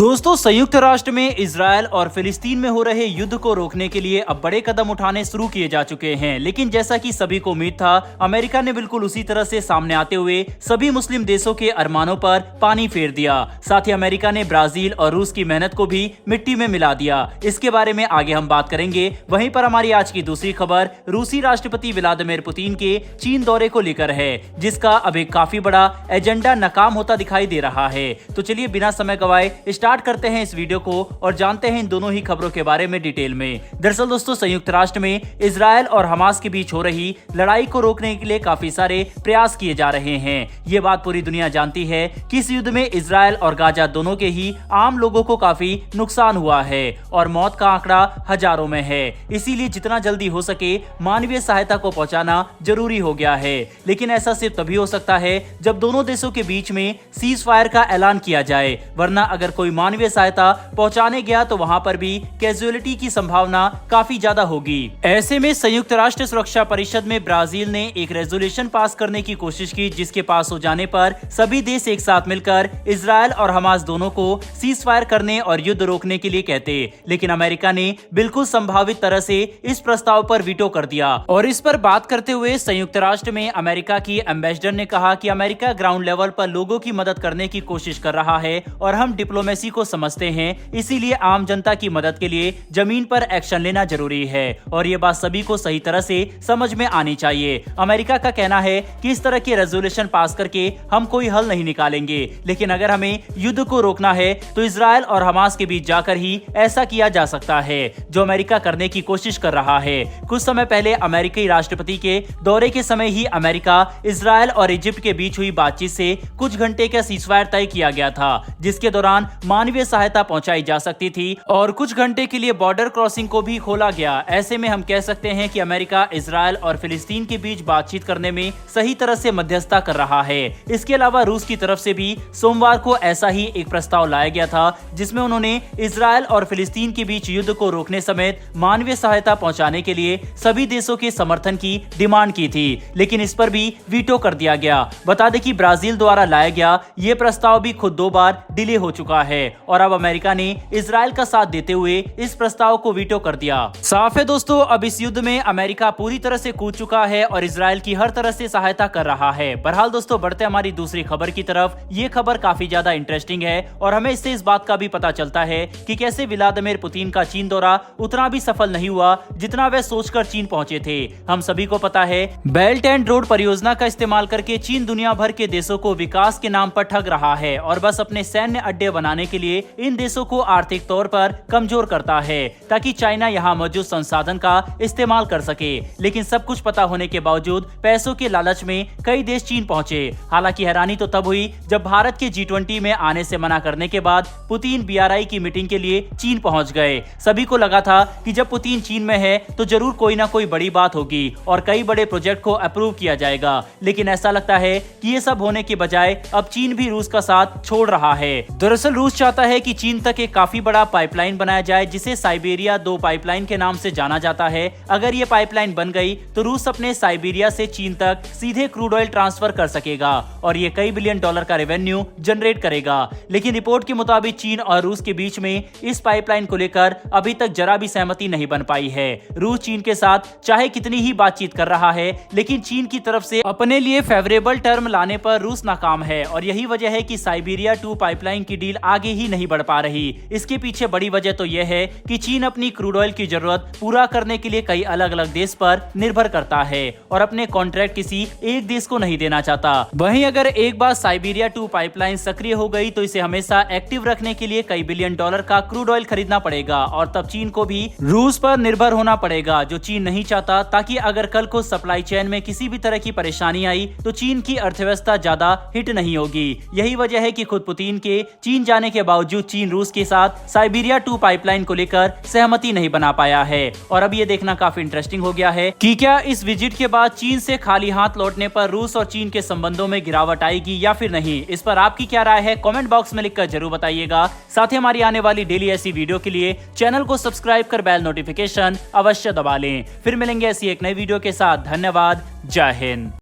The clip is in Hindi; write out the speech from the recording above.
दोस्तों, संयुक्त राष्ट्र में इजरायल और फिलिस्तीन में हो रहे युद्ध को रोकने के लिए अब बड़े कदम उठाने शुरू किए जा चुके हैं। लेकिन जैसा कि सभी को उम्मीद था, अमेरिका ने बिल्कुल उसी तरह से सामने आते हुए सभी मुस्लिम देशों के अरमानों पर पानी फेर दिया। साथ ही अमेरिका ने ब्राजील और रूस की मेहनत को भी मिट्टी में मिला दिया। इसके बारे में आगे हम बात करेंगे। वहीं पर हमारी आज की दूसरी खबर रूसी राष्ट्रपति व्लादिमीर पुतिन के चीन दौरे को लेकर है, जिसका अब एक काफी बड़ा एजेंडा नाकाम होता दिखाई दे रहा है। तो चलिए बिना समय गवाए स्टार्ट करते हैं इस वीडियो को और जानते हैं इन दोनों ही खबरों के बारे में डिटेल में। दरअसल दोस्तों, संयुक्त राष्ट्र में इजरायल और हमास के बीच हो रही लड़ाई को रोकने के लिए काफी सारे प्रयास किए जा रहे हैं। ये बात पूरी दुनिया जानती है कि इस युद्ध में इजरायल और गाजा दोनों के ही आम लोगों को काफी नुकसान हुआ है और मौत का आंकड़ा हजारों में है। इसीलिए जितना जल्दी हो सके मानवीय सहायता को पहुंचाना जरूरी हो गया है। लेकिन ऐसा सिर्फ तभी हो सकता है जब दोनों देशों के बीच में सीज फायर का ऐलान किया जाए, वरना अगर कोई मानवीय सहायता पहुंचाने गया तो वहां पर भी कैजुअलिटी की संभावना काफी ज्यादा होगी। ऐसे में संयुक्त राष्ट्र सुरक्षा परिषद में ब्राजील ने एक रेजोल्यूशन पास करने की कोशिश की, जिसके पास हो जाने पर सभी देश एक साथ मिलकर इजरायल और हमास दोनों को सीज फायर करने और युद्ध रोकने के लिए कहते। लेकिन अमेरिका ने बिल्कुल संभावित तरह से इस प्रस्ताव पर वीटो कर दिया। और इस पर बात करते हुए संयुक्त राष्ट्र में अमेरिका की एम्बेसडर ने कहा कि अमेरिका ग्राउंड लेवल पर लोगों की मदद करने की कोशिश कर रहा है और हम डिप्लोमेसी को समझते हैं, इसीलिए आम जनता की मदद के लिए जमीन पर एक्शन लेना जरूरी है और ये बात सभी को सही तरह से समझ में आनी चाहिए। अमेरिका का कहना है कि इस तरह के रेजोल्यूशन पास करके हम कोई हल नहीं निकालेंगे, लेकिन अगर हमें युद्ध को रोकना है तो इजरायल और हमास के बीच जाकर ही ऐसा किया जा सकता है, जो अमेरिका करने की कोशिश कर रहा है। कुछ समय पहले अमेरिकी राष्ट्रपति के दौरे के समय ही अमेरिका, इजरायल और इजिप्ट के बीच हुई बातचीत से कुछ घंटे का सीजफायर तय किया गया था, जिसके दौरान मानवीय सहायता पहुंचाई जा सकती थी और कुछ घंटे के लिए बॉर्डर क्रॉसिंग को भी खोला गया। ऐसे में हम कह सकते हैं कि अमेरिका इजरायल और फिलिस्तीन के बीच बातचीत करने में सही तरह से मध्यस्थता कर रहा है। इसके अलावा रूस की तरफ से भी सोमवार को ऐसा ही एक प्रस्ताव लाया गया था, जिसमें उन्होंने इजरायल और फिलिस्तीन के बीच युद्ध को रोकने समेत मानवीय सहायता पहुंचाने के लिए सभी देशों के समर्थन की डिमांड की थी, लेकिन इस पर भी वीटो कर दिया गया। बता दें कि ब्राजील द्वारा लाया गया ये प्रस्ताव भी खुद 2 बार डिले हो चुका है और अब अमेरिका ने इजरायल का साथ देते हुए इस प्रस्ताव को वीटो कर दिया। साफ है दोस्तों, अब इस युद्ध में अमेरिका पूरी तरह से कूद चुका है और इजरायल की हर तरह से सहायता कर रहा है। बहरहाल दोस्तों, बढ़ते हमारी दूसरी खबर की तरफ। ये खबर काफी ज्यादा इंटरेस्टिंग है और हमें इससे इस बात का भी पता चलता है कि कैसे व्लादिमीर पुतिन का चीन दौरा उतना भी सफल नहीं हुआ जितना वे सोचकर चीन पहुंचे थे। हम सभी को पता है, बेल्ट एंड रोड परियोजना का इस्तेमाल करके चीन दुनिया भर के देशों को विकास के नाम पर ठग रहा है और बस अपने सैन्य अड्डे बनाने के लिए इन देशों को आर्थिक तौर पर कमजोर करता है, ताकि चाइना यहां मौजूद संसाधन का इस्तेमाल कर सके। लेकिन सब कुछ पता होने के बावजूद पैसों के लालच में कई देश चीन पहुंचे। हालांकि हैरानी तो तब हुई जब भारत के G20 में आने से मना करने के बाद पुतिन BRI की मीटिंग के लिए चीन पहुंच गए। सभी को लगा था कि जब पुतिन चीन में है तो जरूर कोई ना कोई बड़ी बात होगी और कई बड़े प्रोजेक्ट को अप्रूव किया जाएगा। लेकिन ऐसा लगता है कि ये सब होने के बजाय अब चीन भी रूस का साथ छोड़ रहा है। दरअसल रूस चाहता है कि चीन तक एक काफी बड़ा पाइपलाइन बनाया जाए, जिसे साइबेरिया 2 पाइपलाइन के नाम से जाना जाता है। अगर ये पाइपलाइन बन गई तो रूस अपने साइबेरिया से चीन तक सीधे क्रूड ऑयल ट्रांसफर कर सकेगा और ये कई बिलियन डॉलर का रेवेन्यू जनरेट करेगा। लेकिन रिपोर्ट के मुताबिक चीन और रूस के बीच में इस पाइपलाइन को लेकर अभी तक जरा भी सहमति नहीं बन पाई है। रूस चीन के साथ चाहे कितनी ही बातचीत कर रहा है, लेकिन चीन की तरफ से अपने लिए फेवरेबल टर्म लाने पर रूस नाकाम है और यही वजह है कि साइबेरिया 2 पाइपलाइन की डील आगे ही नहीं बढ़ पा रही। इसके पीछे बड़ी वजह तो यह है कि चीन अपनी क्रूड ऑयल की जरूरत पूरा करने के लिए कई अलग अलग देश पर निर्भर करता है और अपने कॉन्ट्रैक्ट किसी एक देश को नहीं देना चाहता। वहीं अगर एक बार साइबेरिया 2 पाइपलाइन सक्रिय हो गई तो इसे हमेशा एक्टिव रखने के लिए कई बिलियन डॉलर का क्रूड ऑयल खरीदना पड़ेगा और तब चीन को भी रूस पर निर्भर होना पड़ेगा, जो चीन नहीं चाहता, ताकि अगर कल को सप्लाई चेन में किसी भी तरह की परेशानी आई तो चीन की अर्थव्यवस्था ज्यादा हिट नहीं होगी। यही वजह है कि खुद पुतिन के चीन जाने के बावजूद चीन रूस के साथ साइबेरिया 2 पाइपलाइन को लेकर सहमति नहीं बना पाया है। और अब ये देखना काफी इंटरेस्टिंग हो गया है कि क्या इस विजिट के बाद चीन से खाली हाथ लौटने पर रूस और चीन के संबंधों में गिरावट आएगी या फिर नहीं। इस पर आपकी क्या राय है, कमेंट बॉक्स में लिखकर जरूर बताइएगा। साथ ही हमारी आने वाली डेली ऐसी वीडियो के लिए चैनल को सब्सक्राइब कर बेल नोटिफिकेशन अवश्य दबा लें। फिर मिलेंगे ऐसी एक नई वीडियो के साथ। धन्यवाद। जय हिंद।